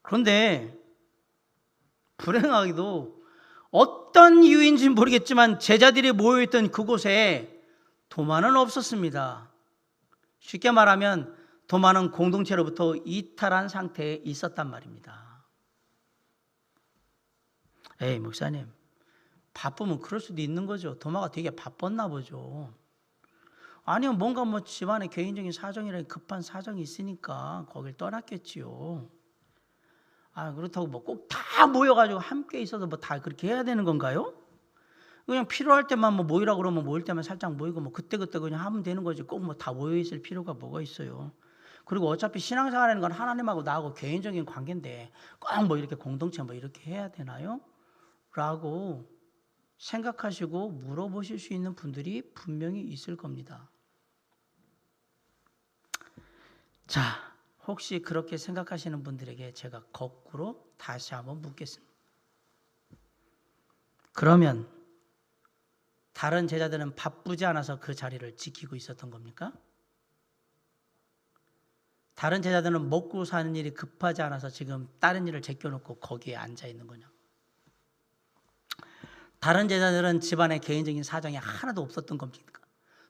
그런데 불행하게도 어떤 이유인지 모르겠지만 제자들이 모여있던 그곳에 도마는 없었습니다. 쉽게 말하면 도마는 공동체로부터 이탈한 상태에 있었단 말입니다. 에이, 목사님, 바쁘면 그럴 수도 있는 거죠. 도마가 되게 바빴나 보죠. 아니요, 뭔가 집안에 개인적인 사정이나 급한 사정이 있으니까 거길 떠났겠지요. 그렇다고 꼭 다 모여가지고 함께 있어서 다 그렇게 해야 되는 건가요? 그냥 필요할 때만 모이라고 그러면 모일 때만 살짝 모이고 그때그때 그냥 하면 되는 거지. 꼭 다 모여 있을 필요가 뭐가 있어요. 그리고 어차피 신앙생활하는 건 하나님하고 나하고 개인적인 관계인데 꼭 이렇게 공동체 이렇게 해야 되나요? 라고 생각하시고 물어보실 수 있는 분들이 분명히 있을 겁니다. 자, 혹시 그렇게 생각하시는 분들에게 제가 거꾸로 다시 한번 묻겠습니다. 그러면 다른 제자들은 바쁘지 않아서 그 자리를 지키고 있었던 겁니까? 다른 제자들은 먹고 사는 일이 급하지 않아서 지금 다른 일을 제껴놓고 거기에 앉아 있는 거냐? 다른 제자들은 집안에 개인적인 사정이 하나도 없었던 겁니까?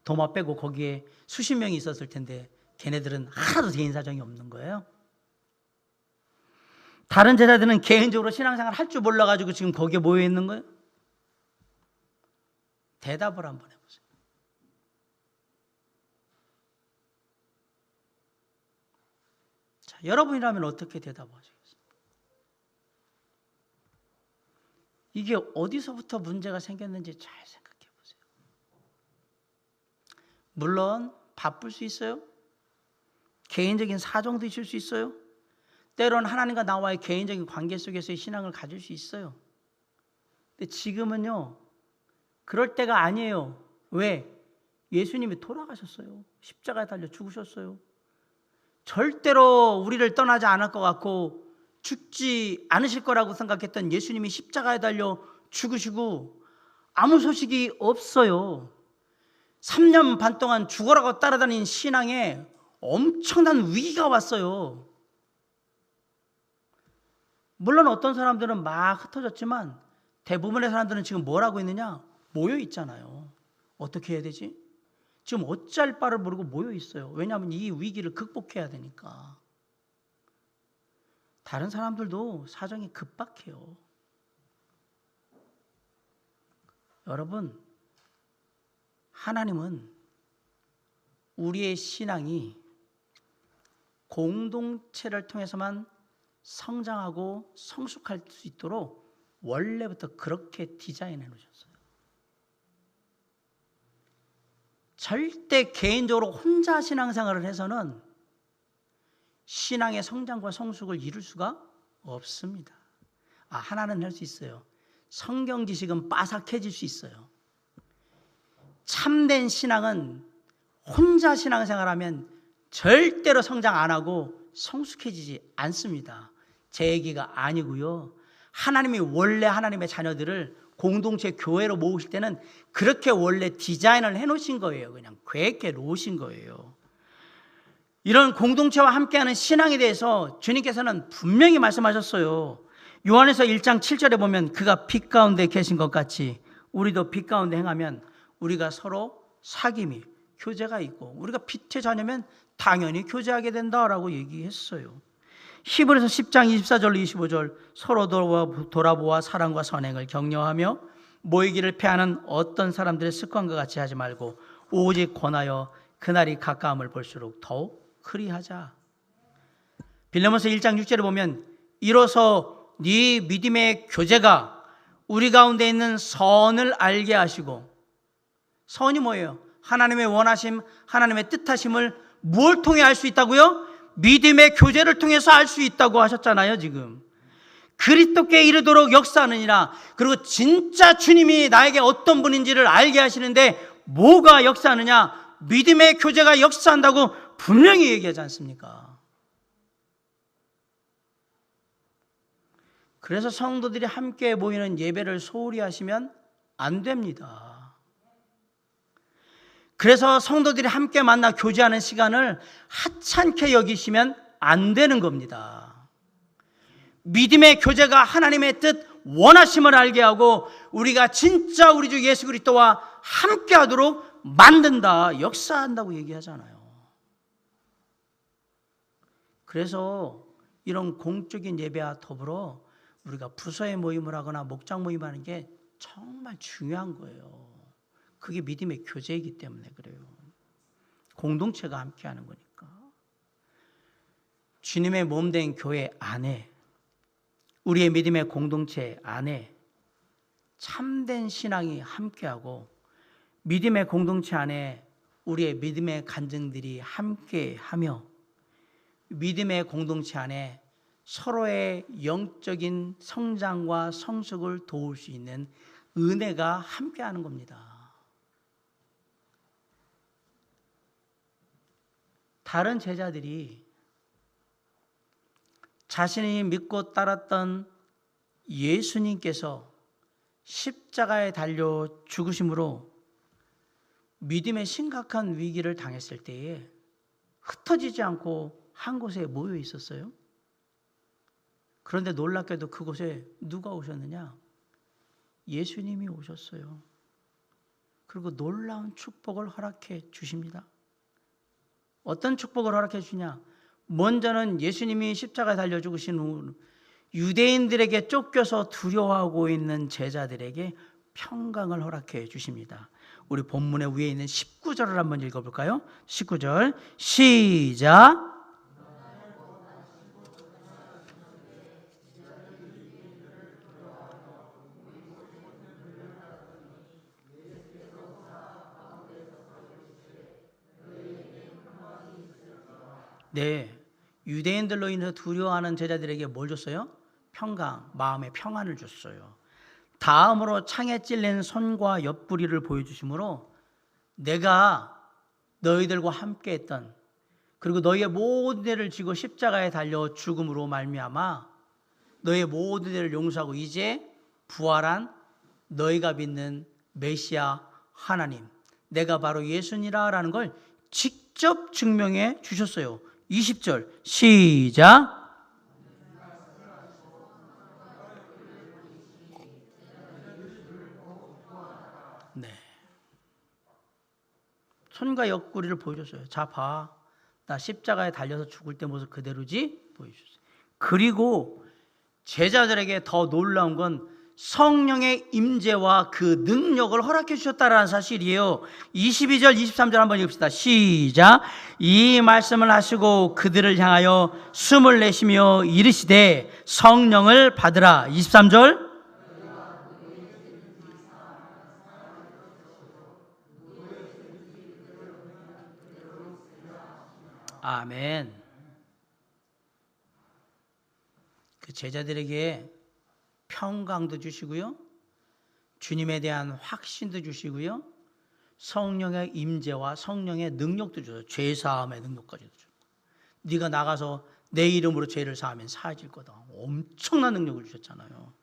도마 빼고 거기에 수십 명이 있었을 텐데 걔네들은 하나도 개인 사정이 없는 거예요? 다른 제자들은 개인적으로 신앙생활 할 줄 몰라가지고 지금 거기에 모여 있는 거예요? 대답을 한번 해보세요. 자, 여러분이라면 어떻게 대답하시겠어요? 이게 어디서부터 문제가 생겼는지 잘 생각해 보세요. 물론 바쁠 수 있어요. 개인적인 사정도 있을 수 있어요. 때로는 하나님과 나와의 개인적인 관계 속에서의 신앙을 가질 수 있어요. 근데 지금은요, 그럴 때가 아니에요. 왜? 예수님이 돌아가셨어요. 십자가에 달려 죽으셨어요. 절대로 우리를 떠나지 않을 것 같고 죽지 않으실 거라고 생각했던 예수님이 십자가에 달려 죽으시고 아무 소식이 없어요. 3년 반 동안 죽어라고 따라다닌 신앙에 엄청난 위기가 왔어요. 물론 어떤 사람들은 막 흩어졌지만 대부분의 사람들은 지금 뭘 하고 있느냐? 모여 있잖아요. 어떻게 해야 되지? 지금 어찌할 바를 모르고 모여 있어요. 왜냐하면 이 위기를 극복해야 되니까. 다른 사람들도 사정이 급박해요. 여러분, 하나님은 우리의 신앙이 공동체를 통해서만 성장하고 성숙할 수 있도록 원래부터 그렇게 디자인해 놓으셨어요. 절대 개인적으로 혼자 신앙생활을 해서는 신앙의 성장과 성숙을 이룰 수가 없습니다. 하나는 할 수 있어요. 성경 지식은 빠삭해질 수 있어요. 참된 신앙은 혼자 신앙생활하면 절대로 성장 안 하고 성숙해지지 않습니다. 제 얘기가 아니고요. 하나님이 원래 하나님의 자녀들을 공동체 교회로 모으실 때는 그렇게 원래 디자인을 해놓으신 거예요. 그냥 계획해 놓으신 거예요. 이런 공동체와 함께하는 신앙에 대해서 주님께서는 분명히 말씀하셨어요. 요한에서 1장 7절에 보면 그가 빛 가운데 계신 것 같이 우리도 빛 가운데 행하면 우리가 서로 사귐이 교제가 있고 우리가 빛의 자녀면 당연히 교제하게 된다라고 얘기했어요. 히브리서 10장 24절로 25절 서로 돌아보아 사랑과 선행을 격려하며 모이기를 패하는 어떤 사람들의 습관과 같이 하지 말고 오직 권하여 그날이 가까움을 볼수록 더욱 그리하자. 빌레몬서 1장 6절에 보면 이로써 네 믿음의 교제가 우리 가운데 있는 선을 알게 하시고, 선이 뭐예요? 하나님의 원하심, 하나님의 뜻하심을 뭘 통해 알 수 있다고요? 믿음의 교제를 통해서 알 수 있다고 하셨잖아요. 지금 그리스도께 이르도록 역사하느니라. 그리고 진짜 주님이 나에게 어떤 분인지를 알게 하시는데 뭐가 역사하느냐? 믿음의 교제가 역사한다고 분명히 얘기하지 않습니까? 그래서 성도들이 함께 모이는 예배를 소홀히 하시면 안 됩니다. 그래서 성도들이 함께 만나 교제하는 시간을 하찮게 여기시면 안 되는 겁니다. 믿음의 교제가 하나님의 뜻, 원하심을 알게 하고 우리가 진짜 우리 주 예수 그리스도와 함께 하도록 만든다, 역사한다고 얘기하잖아요. 그래서 이런 공적인 예배와 더불어 우리가 부서에 모임을 하거나 목장 모임을 하는 게 정말 중요한 거예요. 그게 믿음의 교제이기 때문에 그래요. 공동체가 함께하는 거니까. 주님의 몸된 교회 안에, 우리의 믿음의 공동체 안에 참된 신앙이 함께하고 믿음의 공동체 안에 우리의 믿음의 간증들이 함께하며 믿음의 공동체 안에 서로의 영적인 성장과 성숙을 도울 수 있는 은혜가 함께하는 겁니다. 다른 제자들이 자신이 믿고 따랐던 예수님께서 십자가에 달려 죽으심으로 믿음의 심각한 위기를 당했을 때에 흩어지지 않고 한 곳에 모여 있었어요. 그런데 놀랍게도 그곳에 누가 오셨느냐? 예수님이 오셨어요. 그리고 놀라운 축복을 허락해 주십니다. 어떤 축복을 허락해 주냐? 먼저는 예수님이 십자가에 달려 죽으신 후 유대인들에게 쫓겨서 두려워하고 있는 제자들에게 평강을 허락해 주십니다. 우리 본문의 위에 있는 19절을 한번 읽어볼까요? 19절 시작. 네, 유대인들로 인해서 두려워하는 제자들에게 뭘 줬어요? 평강, 마음의 평안을 줬어요. 다음으로 창에 찔린 손과 옆구리를 보여주심으로 내가 너희들과 함께했던, 그리고 너희의 모든 죄를 지고 십자가에 달려 죽음으로 말미암아 너희의 모든 죄를 용서하고 이제 부활한 너희가 믿는 메시아 하나님, 내가 바로 예수니라라는 걸 직접 증명해 주셨어요. 20절 시작. 네, 손과 옆구리를 보여줬어요. 자, 봐, 나 십자가에 달려서 죽을 때 모습 그대로지? 보여줬어요. 그리고 제자들에게 더 놀라운 건 성령의 임재와 그 능력을 허락해 주셨다라는 사실이에요. 22절 23절 한번 읽읍시다. 시작. 이 말씀을 하시고 그들을 향하여 숨을 내쉬며 이르시되 성령을 받으라. 23절. 아멘. 그 제자들에게 평강도 주시고요, 주님에 대한 확신도 주시고요, 성령의 임재와 성령의 능력도 주셔요. 죄사함의 능력까지도 주고, 네가 나가서 내 이름으로 죄를 사하면 사해질 거다. 엄청난 능력을 주셨잖아요.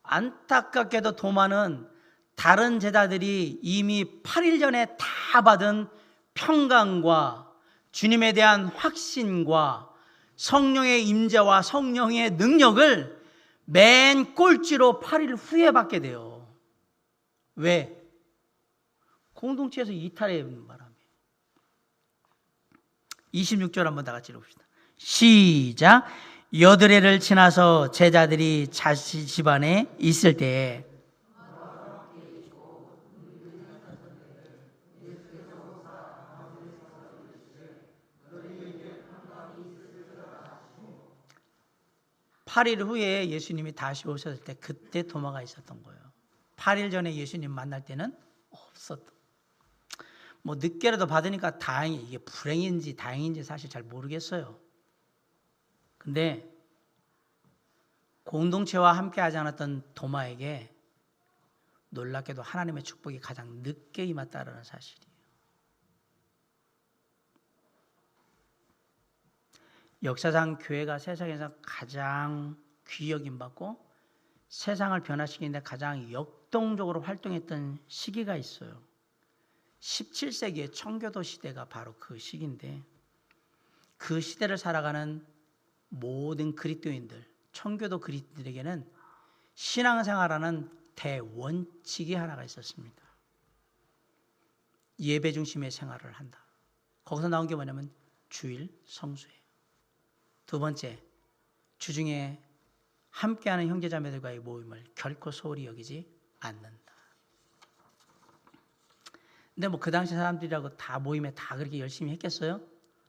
안타깝게도 도마는 다른 제자들이 이미 8일 전에 다 받은 평강과 주님에 대한 확신과 성령의 임재와 성령의 능력을 맨 꼴찌로 8일 후에 받게 돼요. 왜? 공동체에서 이탈해 있는 바람에. 26절 한번 다 같이 읽읍시다. 시작. 여드레를 지나서 제자들이 자신 집안에 있을 때에 (8일) 후에 예수님이 다시 오셨을 때 그때 도마가 있었던 거예요. 8일 전에 예수님 만날 때는 없었던. 뭐 늦게라도 받으니까 다행히, 이게 불행인지 다행인지 사실 잘 모르겠어요. 근데 공동체와 함께 하지 않았던 도마에게 놀랍게도 하나님의 축복이 가장 늦게 임했다는 사실이에요. 역사상 교회가 세상에서 가장 귀여김 받고 세상을 변화시키는데 가장 역동적으로 활동했던 시기가 있어요. 17세기의 청교도 시대가 바로 그 시기인데, 그 시대를 살아가는 모든 그리스도인들, 청교도 그리스도인들에게는 신앙생활하는 대원칙이 하나가 있었습니다. 예배 중심의 생활을 한다. 거기서 나온 게 뭐냐면 주일 성수예요. 두 번째, 주중에 함께하는 형제자매들과의 모임을 결코 소홀히 여기지 않는다. 근데 뭐 그 당시 사람들이라고 다 모임에 다 그렇게 열심히 했겠어요?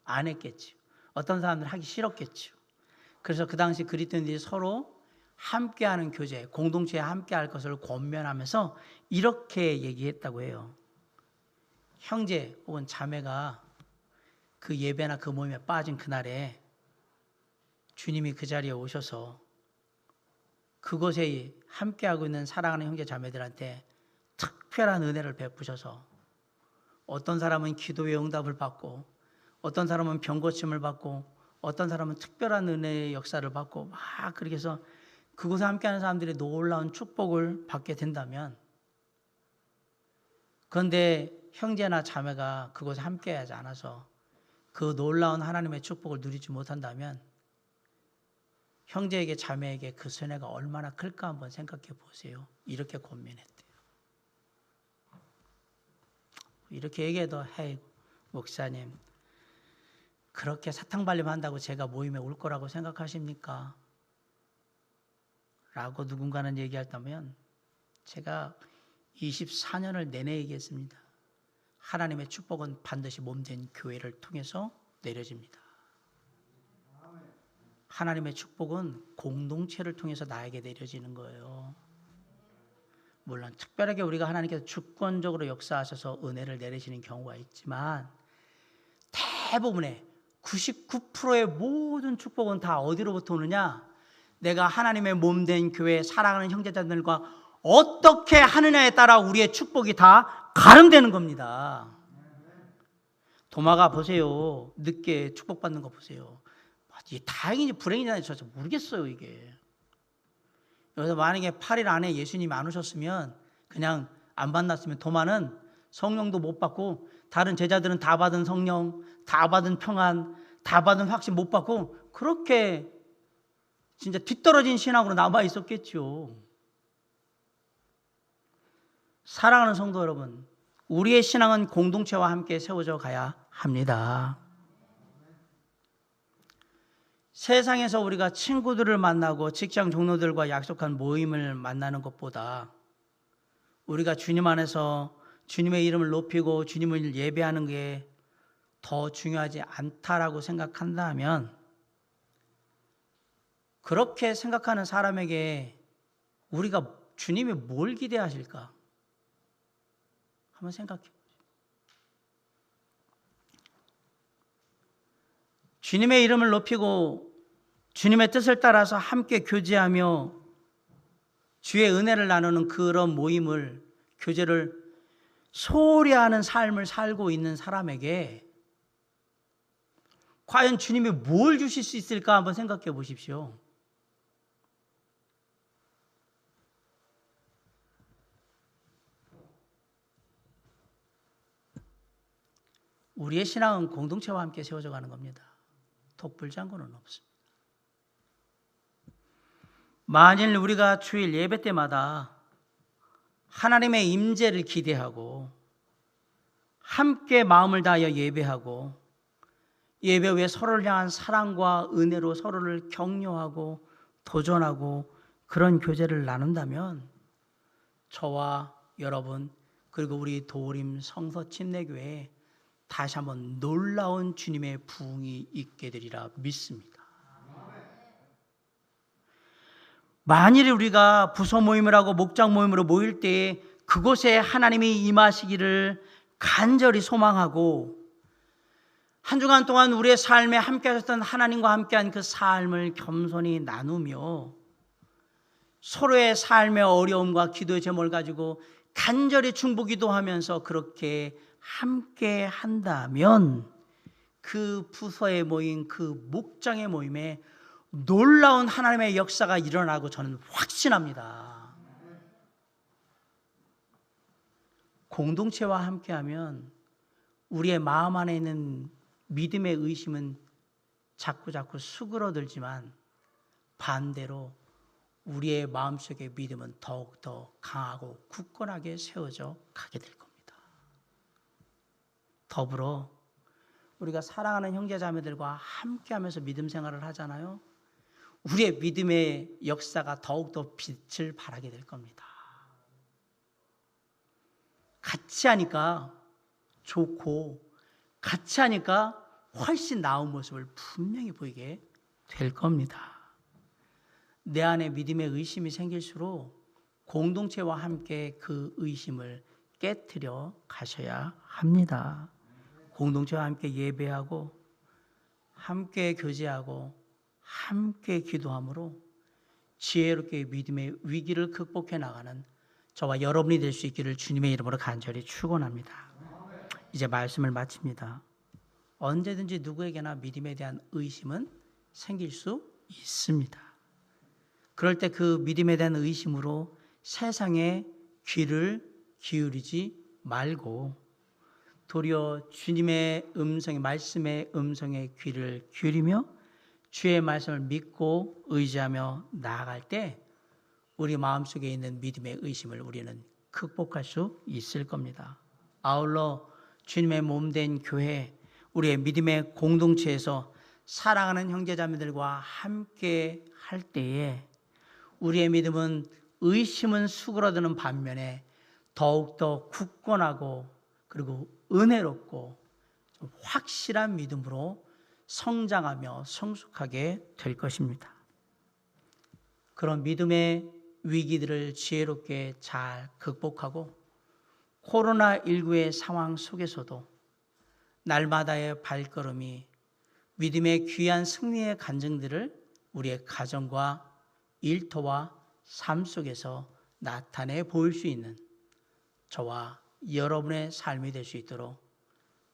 안 했겠죠. 어떤 사람들은 하기 싫었겠죠. 그래서 그 당시 그리스도인들이 서로 함께하는 교제, 공동체에 함께할 것을 권면하면서 이렇게 얘기했다고 해요. 형제 혹은 자매가 그 예배나 그 모임에 빠진 그날에 주님이 그 자리에 오셔서 그곳에 함께하고 있는 사랑하는 형제 자매들한테 특별한 은혜를 베푸셔서 어떤 사람은 기도의 응답을 받고, 어떤 사람은 병 고침을 받고, 어떤 사람은 특별한 은혜의 역사를 받고, 막 그렇게 해서 그곳에 함께하는 사람들이 놀라운 축복을 받게 된다면, 그런데 형제나 자매가 그곳에 함께하지 않아서 그 놀라운 하나님의 축복을 누리지 못한다면 형제에게 자매에게 그 손해가 얼마나 클까 한번 생각해 보세요. 이렇게 권면했대요. 이렇게 얘기해도 헤이 목사님, 그렇게 사탕발림한다고 제가 모임에 올 거라고 생각하십니까? 라고 누군가는 얘기했다면 제가 24년을 내내 얘기했습니다. 하나님의 축복은 반드시 몸된 교회를 통해서 내려집니다. 하나님의 축복은 공동체를 통해서 나에게 내려지는 거예요. 물론 특별하게 우리가 하나님께서 주권적으로 역사하셔서 은혜를 내리시는 경우가 있지만 대부분의 99%의 모든 축복은 다 어디로부터 오느냐? 내가 하나님의 몸된 교회 사랑하는 형제자들과 어떻게 하느냐에 따라 우리의 축복이 다 가름되는 겁니다. 도마가 보세요. 늦게 축복받는 거 보세요. 이게 다행인지 불행인지 저 모르겠어요, 이게. 여기서 만약에 8일 안에 예수님이 안 오셨으면, 그냥 안 만났으면 도마는 성령도 못 받고, 다른 제자들은 다 받은 성령, 다 받은 평안, 다 받은 확신 못 받고, 그렇게 진짜 뒤떨어진 신앙으로 남아 있었겠죠. 사랑하는 성도 여러분, 우리의 신앙은 공동체와 함께 세워져 가야 합니다. 세상에서 우리가 친구들을 만나고 직장 동료들과 약속한 모임을 만나는 것보다 우리가 주님 안에서 주님의 이름을 높이고 주님을 예배하는 게 더 중요하지 않다라고 생각한다면, 그렇게 생각하는 사람에게 우리가 주님이 뭘 기대하실까? 한번 생각해 보세요. 주님의 이름을 높이고 주님의 뜻을 따라서 함께 교제하며 주의 은혜를 나누는 그런 모임을, 교제를 소홀히 하는 삶을 살고 있는 사람에게 과연 주님이 뭘 주실 수 있을까 한번 생각해 보십시오. 우리의 신앙은 공동체와 함께 세워져 가는 겁니다. 독불장군은 없습니다. 만일 우리가 주일 예배 때마다 하나님의 임재를 기대하고 함께 마음을 다하여 예배하고 예배 후에 서로를 향한 사랑과 은혜로 서로를 격려하고 도전하고 그런 교제를 나눈다면, 저와 여러분 그리고 우리 도림 성서 침례교회에 다시 한번 놀라운 주님의 부흥이 있게 되리라 믿습니다. 만일 우리가 부서 모임을 하고 목장 모임으로 모일 때에 그곳에 하나님이 임하시기를 간절히 소망하고, 한 주간 동안 우리의 삶에 함께 하셨던 하나님과 함께한 그 삶을 겸손히 나누며 서로의 삶의 어려움과 기도의 제목을 가지고 간절히 중보기도하면서 그렇게 함께 한다면, 그 부서에 모인 그 목장의 모임에 놀라운 하나님의 역사가 일어나고 저는 확신합니다. 공동체와 함께하면 우리의 마음 안에 있는 믿음의 의심은 자꾸 수그러들지만, 반대로 우리의 마음속의 믿음은 더욱더 강하고 굳건하게 세워져 가게 될 겁니다. 더불어 우리가 사랑하는 형제자매들과 함께하면서 믿음 생활을 하잖아요. 우리의 믿음의 역사가 더욱더 빛을 발하게 될 겁니다. 같이 하니까 좋고 같이 하니까 훨씬 나은 모습을 분명히 보이게 될 겁니다. 내 안에 믿음의 의심이 생길수록 공동체와 함께 그 의심을 깨트려 가셔야 합니다. 공동체와 함께 예배하고 함께 교제하고 함께 기도함으로 지혜롭게 믿음의 위기를 극복해 나가는 저와 여러분이 될 수 있기를 주님의 이름으로 간절히 축원합니다. 이제 말씀을 마칩니다. 언제든지 누구에게나 믿음에 대한 의심은 생길 수 있습니다. 그럴 때 그 믿음에 대한 의심으로 세상에 귀를 기울이지 말고 도리어 주님의 음성의 말씀의 음성에 귀를 기울이며 주의 말씀을 믿고 의지하며 나아갈 때 우리 마음속에 있는 믿음의 의심을 우리는 극복할 수 있을 겁니다. 아울러 주님의 몸된 교회, 우리의 믿음의 공동체에서 사랑하는 형제자매들과 함께 할 때에 우리의 믿음은 의심은 수그러드는 반면에 더욱더 굳건하고 그리고 은혜롭고 확실한 믿음으로 성장하며 성숙하게 될 것입니다. 그런 믿음의 위기들을 지혜롭게 잘 극복하고 코로나19의 상황 속에서도 날마다의 발걸음이 믿음의 귀한 승리의 간증들을 우리의 가정과 일터와 삶 속에서 나타내 보일 수 있는 저와 여러분의 삶이 될 수 있도록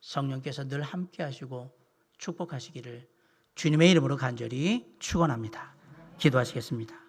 성령께서 늘 함께 하시고 축복하시기를 주님의 이름으로 간절히 축원합니다. 기도하시겠습니다.